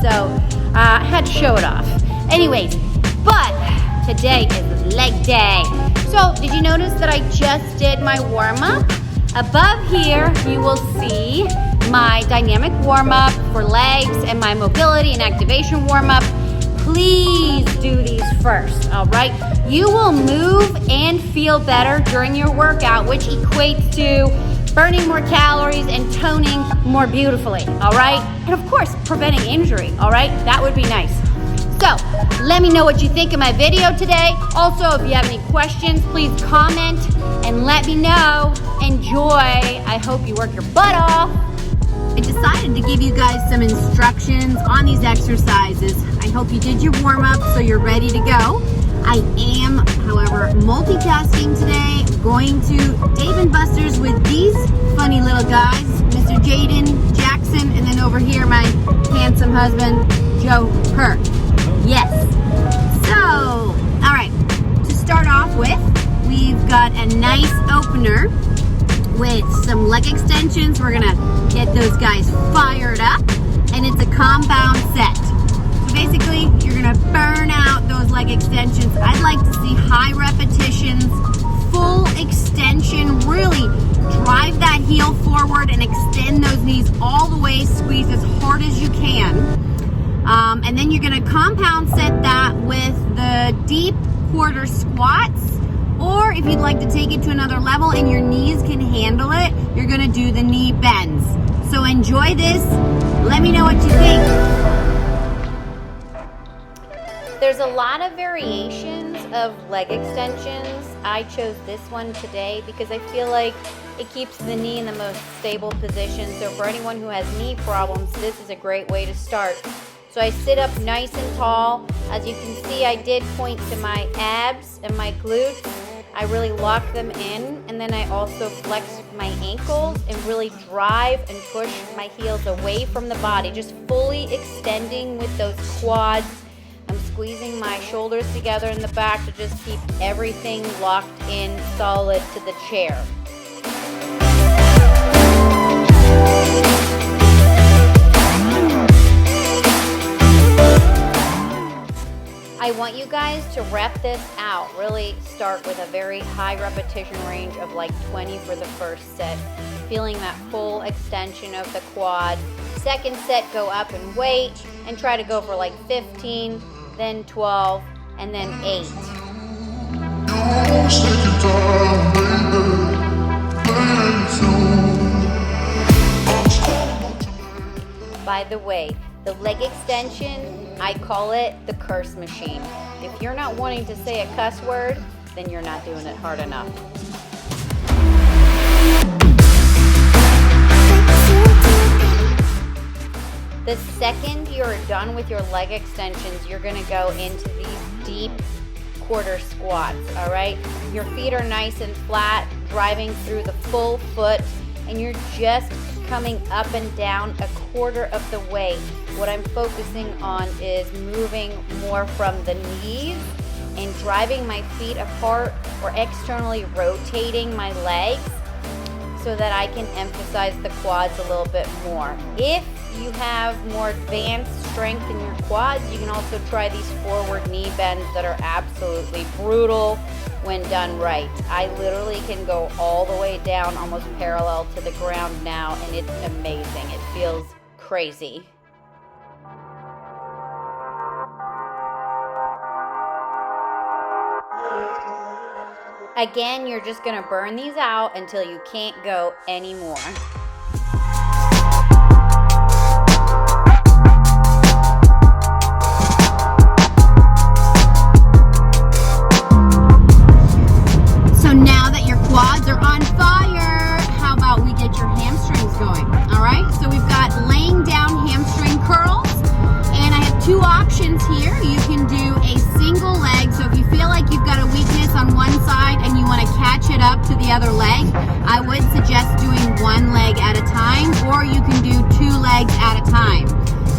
so I had to show it off. Anyways, but today is leg day. So did you notice that I just did my warm-up? Above here, you will see my dynamic warm-up for legs and my mobility and activation warm-up. Please do these first, all right? You will move and feel better during your workout, which equates to burning more calories and toning more beautifully, all right? And of course, preventing injury, all right? That would be nice. So, let me know what you think of my video today. Also, if you have any questions, please comment and let me know. Enjoy. I hope you work your butt off. I decided to give you guys some instructions on these exercises. I hope you did your warm-up so you're ready to go. I am, however, multitasking today. I'm going to Dave & Buster's with these funny little guys, Mr. Jaden Jackson, and then over here, my handsome husband, Joe Perk. Yes. So, all right, to start off with, we've got a nice opener with some leg extensions. We're gonna get those guys fired up, and it's a compound set. So basically, you're gonna burn out those leg extensions. I'd like to see high repetitions, full extension, really drive that heel forward and extend those knees all the way, squeeze as hard as you can. And then you're gonna compound set that with the deep quarter squats, or if you'd like to take it to another level and your knees can handle it, you're gonna do the knee bends. So enjoy this. Let me know what you think. There's a lot of variations of leg extensions. I chose this one today because I feel like it keeps the knee in the most stable position. So for anyone who has knee problems, this is a great way to start. So I sit up nice and tall. As you can see, I did point to my abs and my glutes. I really lock them in, and then I also flex my ankles and really drive and push my heels away from the body, just fully extending with those quads. I'm squeezing my shoulders together in the back to just keep everything locked in solid to the chair. I want you guys to rep this out. Really start with a very high repetition range of like 20 for the first set. Feeling that full extension of the quad. Second set, go up and wait and try to go for like 15, then 12, and then 8. By the way, the leg extension, I call it the curse machine. If you're not wanting to say a cuss word, then you're not doing it hard enough. The second you're done with your leg extensions, you're gonna go into these deep quarter squats, all right? Your feet are nice and flat, driving through the full foot, and you're just coming up and down a quarter of the way. What I'm focusing on is moving more from the knees and driving my feet apart or externally rotating my legs so that I can emphasize the quads a little bit more. If you have more advanced strength in your quads, you can also try these forward knee bends that are absolutely brutal when done right. I literally can go all the way down, almost parallel to the ground now, and it's amazing. It feels crazy. Again, you're just gonna burn these out until you can't go anymore. So now that your quads are on fire, how about we get your hamstrings going? All right, so we've got laying down hamstring curls, and I have two options here. You can do a single leg, so if you feel like you've got a weakness on one side and you want to catch it up to the other leg, I would suggest doing one leg at a time, or you can do two legs at a time.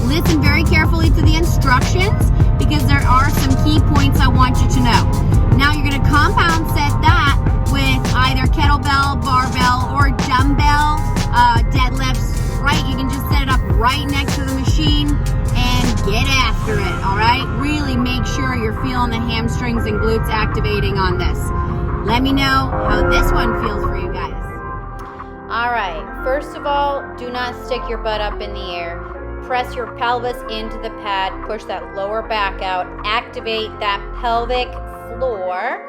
Listen very carefully to the instructions because there are some key points I want you to know. Now you're going to compound set that with either kettlebell, barbell, or dumbbell deadlifts, right? You can just set it up right next to the machine and activating on this. Let me know how this one feels for you guys. All right, first of all, do not stick your butt up in the air. Press your pelvis into the pad, push that lower back out, activate that pelvic floor.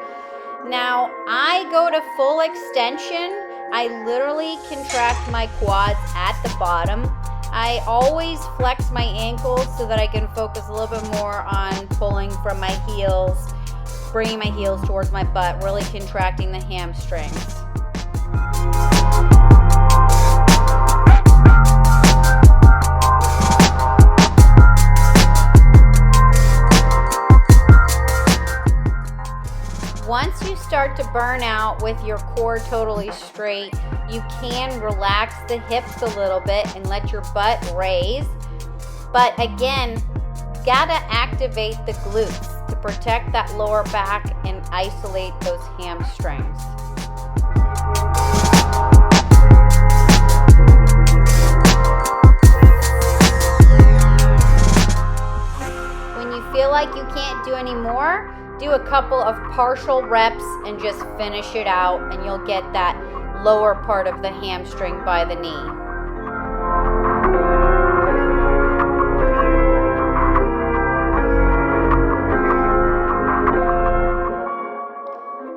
Now, I go to full extension. I literally contract my quads at the bottom. I always flex my ankles so that I can focus a little bit more on pulling from my heels, bringing my heels towards my butt, really contracting the hamstrings. Once you start to burn out with your core totally straight, you can relax the hips a little bit and let your butt raise. But again, gotta activate the glutes to protect that lower back and isolate those hamstrings. When you feel like you can't do any more, do a couple of partial reps and just finish it out, and you'll get that lower part of the hamstring by the knee.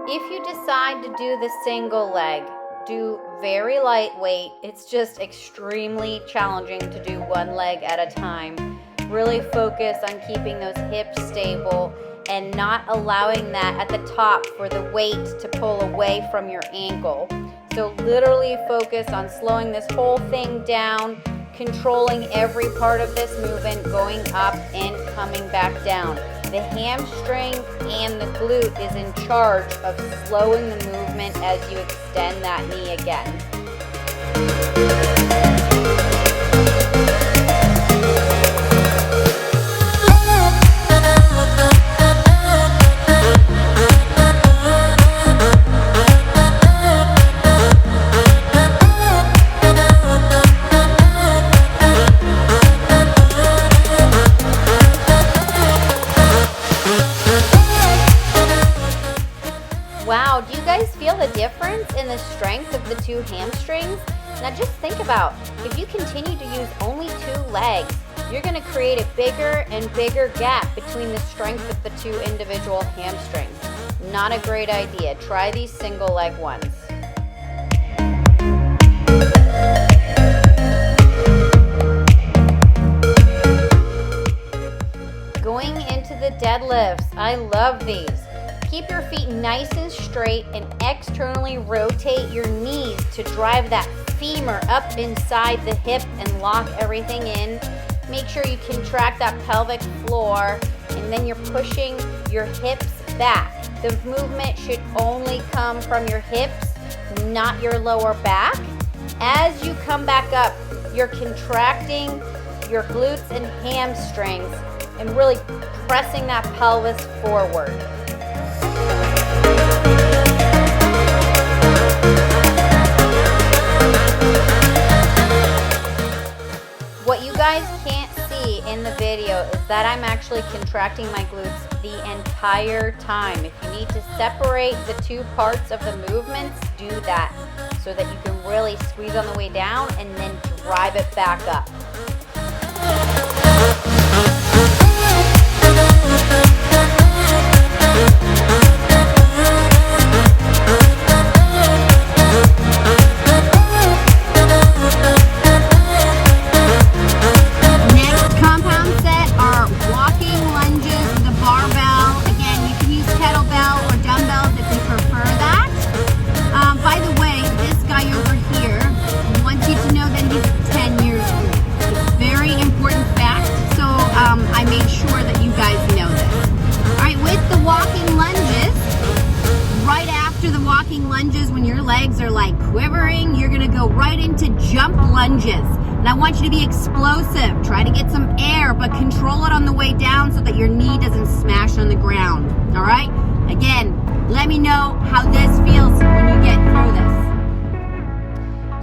If you decide to do the single leg, do very lightweight. It's just extremely challenging to do one leg at a time. Really focus on keeping those hips stable and not allowing that at the top for the weight to pull away from your ankle. So literally focus on slowing this whole thing down, controlling every part of this movement, going up and coming back down. The hamstring and the glute is in charge of slowing the movement as you extend that knee again. Wow, do you guys feel the difference in the strength of the two hamstrings? Now just think about, if you continue to use only two legs, you're going to create a bigger and bigger gap between the strength of the two individual hamstrings. Not a great idea. Try these single leg ones. Going into the deadlifts, I love these. Keep your feet nice and straight and externally rotate your knees to drive that femur up inside the hip and lock everything in. Make sure you contract that pelvic floor, and then you're pushing your hips back. The movement should only come from your hips, not your lower back. As you come back up, you're contracting your glutes and hamstrings and really pressing that pelvis forward. What you guys can't see in the video is that I'm actually contracting my glutes the entire time. If you need to separate the two parts of the movements, do that so that you can really squeeze on the way down and then drive it back up. Quivering, you're gonna go right into jump lunges. And I want you to be explosive. Try to get some air, but control it on the way down so that your knee doesn't smash on the ground. All right? Again, let me know how this feels when you get through this.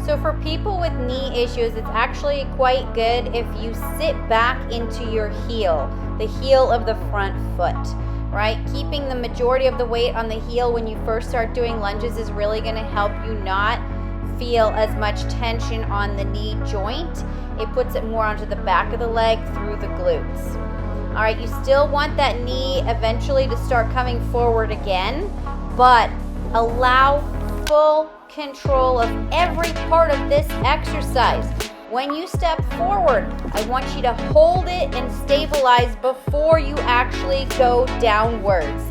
So for people with knee issues, it's actually quite good if you sit back into your heel, the heel of the front foot. right? Keeping the majority of the weight on the heel when you first start doing lunges is really going to help you not feel as much tension on the knee joint. It puts it more onto the back of the leg through the glutes. All right, you still want that knee eventually to start coming forward again, but allow full control of every part of this exercise. When you step forward, I want you to hold it and stabilize before you actually go downwards.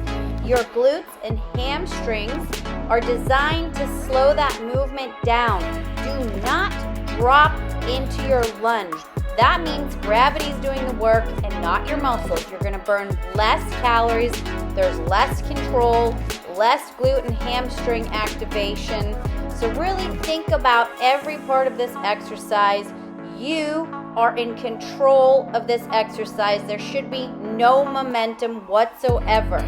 Your glutes and hamstrings are designed to slow that movement down. Do not drop into your lunge. That means gravity is doing the work and not your muscles. You're going to burn less calories. There's less control, less glute and hamstring activation. So really think about every part of this exercise. You are in control of this exercise. There should be no momentum whatsoever.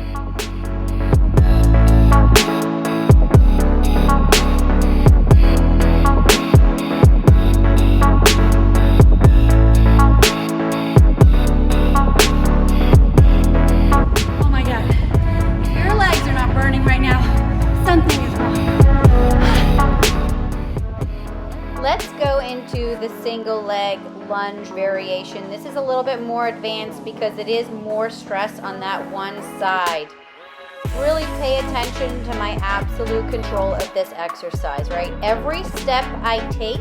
Let's go into the single leg lunge variation. This is a little bit more advanced because it is more stress on that one side. Really pay attention to my absolute control of this exercise, right? Every step I take,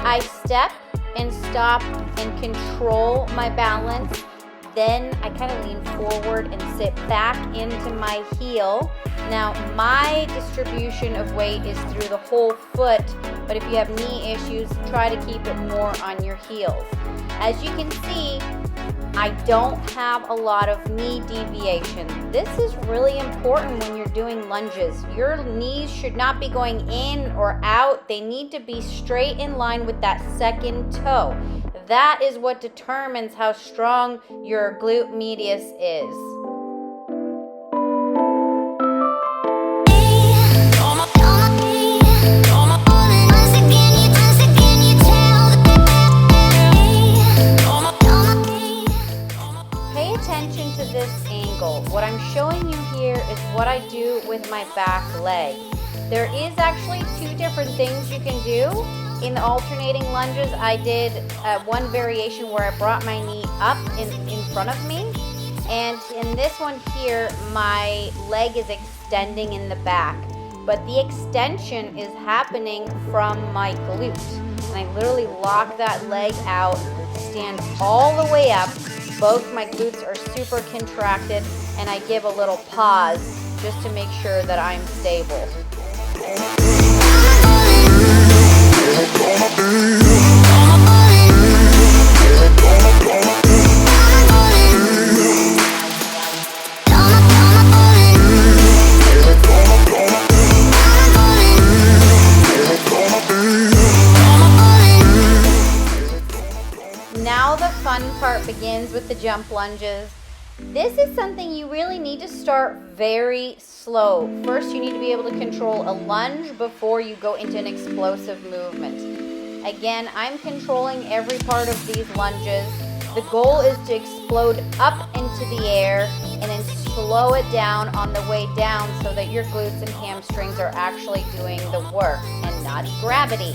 I step and stop and control my balance. Then I kind of lean forward and sit back into my heel. Now, my distribution of weight is through the whole foot, but if you have knee issues, try to keep it more on your heels. As you can see, I don't have a lot of knee deviation. This is really important when you're doing lunges. Your knees should not be going in or out. They need to be straight in line with that second toe. That is what determines how strong your glute medius is. Pay attention to this angle. What I'm showing you here is what I do with my back leg. There is actually two different things you can do. In the alternating lunges, I did one variation where I brought my knee up in front of me. And in this one here, my leg is extending in the back. But the extension is happening from my glute. And I literally lock that leg out, stand all the way up. Both my glutes are super contracted, and I give a little pause just to make sure that I'm stable. Now the fun part begins with the jump lunges. This is something you really need to start very slow. First, you need to be able to control a lunge before you go into an explosive movement. Again, I'm controlling every part of these lunges. The goal is to explode up into the air and then slow it down on the way down so that your glutes and hamstrings are actually doing the work and not gravity.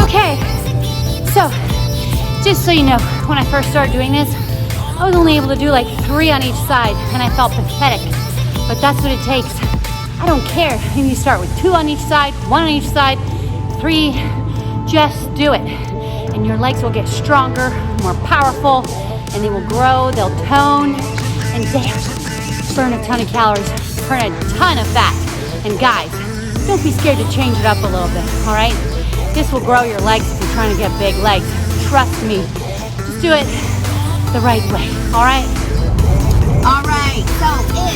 Okay, so just so you know, when I first started doing this, I was only able to do like 3 on each side and I felt pathetic, but that's what it takes. I don't care if you start with 2 on each side, 1 on each side, 3, just do it. And your legs will get stronger, more powerful, and they will grow, they'll tone, and damn, burn a ton of calories, burn a ton of fat. And guys, don't be scared to change it up a little bit, all right? This will grow your legs if you're trying to get big legs. Trust me, just do it the right way, all right? All right, so if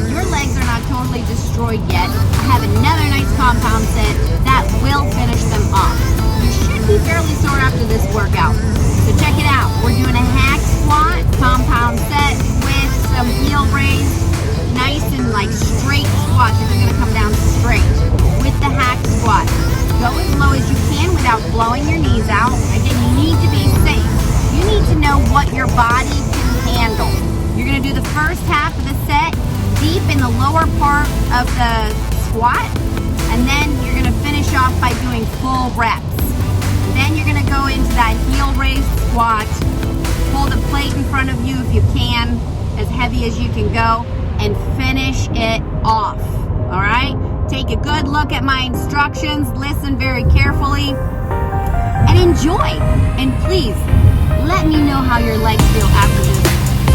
your legs are not totally destroyed yet, I have another nice compound set that will finish them off. You should be fairly sore after this workout. So check it out. We're doing a hack squat compound set with some heel raise. Nice and like straight squats. You're just gonna come down straight with the hack squat. Go as low as you can without blowing your knees out. Again, you need to be safe. You need to first half of the set deep in the lower part of the squat, and then you're gonna finish off by doing full reps. Then you're gonna go into that heel raise squat. Hold a plate in front of you if you can, as heavy as you can go, and finish it off, all right? Take a good look at my instructions, listen very carefully, and enjoy. And please, let me know how your legs feel after this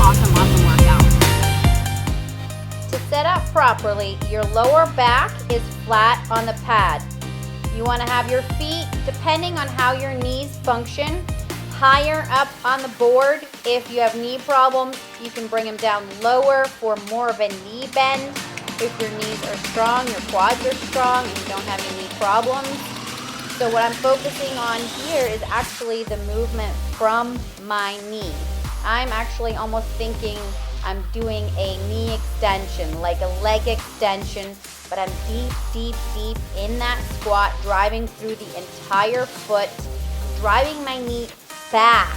awesome workout. To set up properly, your lower back is flat on the pad. You want to have your feet, depending on how your knees function, higher up on the board. If you have knee problems, you can bring them down lower for more of a knee bend. If your knees are strong, your quads are strong, and you don't have any knee problems. So what I'm focusing on here is actually the movement from my knee. I'm actually almost thinking I'm doing a knee extension, like a leg extension, but I'm deep in that squat, driving through the entire foot, driving my knee back.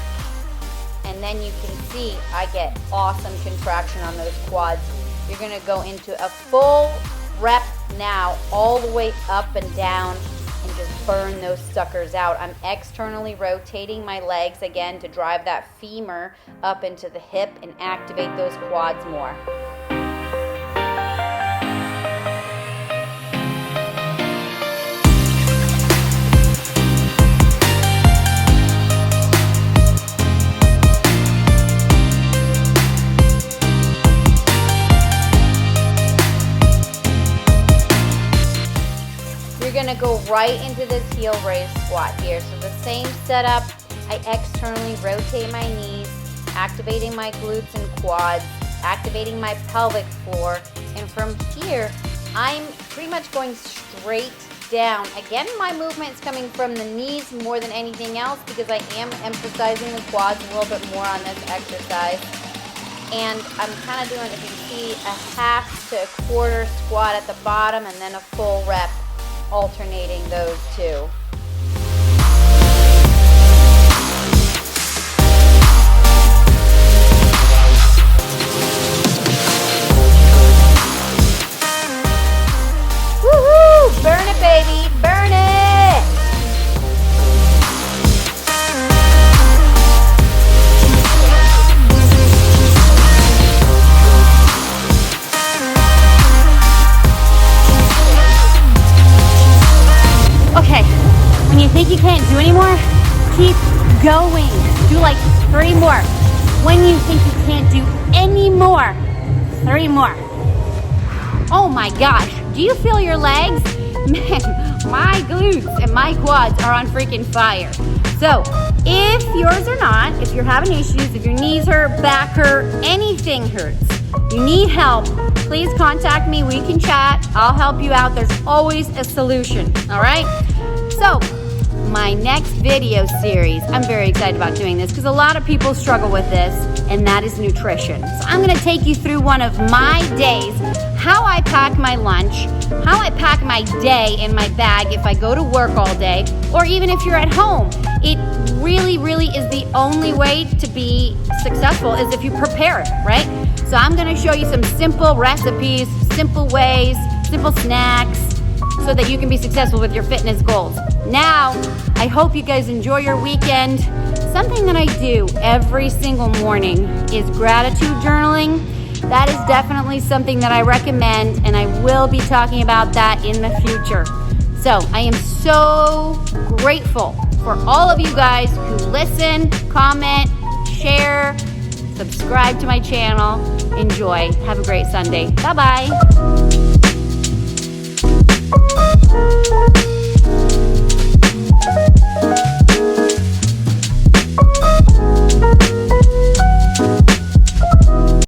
And then you can see I get awesome contraction on those quads. You're gonna go into a full rep now, all the way up and down, and just burn those suckers out. I'm externally rotating my legs again to drive that femur up into the hip and activate those quads more. You're gonna go right into this heel raise squat here. So the same setup, I externally rotate my knees, activating my glutes and quads, activating my pelvic floor, and from here, I'm pretty much going straight down. Again, my movement's coming from the knees more than anything else because I am emphasizing the quads a little bit more on this exercise. And I'm kind of doing, if you see, a half to a quarter squat at the bottom and then a full rep, alternating those two. Woohoo! Burn it, baby! Burn it! Okay, when you think you can't do anymore, keep going. Do like 3 more. When you think you can't do any more, 3 more. Oh my gosh, do you feel your legs? Man, my glutes and my quads are on freaking fire. So, if yours are not, if you're having issues, if your knees hurt, back hurt, anything hurts, you need help, please contact me. We can chat. I'll help you out. There's always a solution, all right? So, my next video series, I'm very excited about doing this because a lot of people struggle with this, and that is nutrition. So I'm gonna take you through one of my days, how I pack my lunch, how I pack my day in my bag if I go to work all day, or even if you're at home. It really is the only way to be successful is if you prepare it, right? So I'm gonna show you some simple recipes, simple ways, simple snacks, so that you can be successful with your fitness goals. Now, I hope you guys enjoy your weekend. Something that I do every single morning is gratitude journaling. That is definitely something that I recommend, and I will be talking about that in the future. So I am so grateful for all of you guys who listen, comment, share, subscribe to my channel. Enjoy. Have a great Sunday. Bye-bye.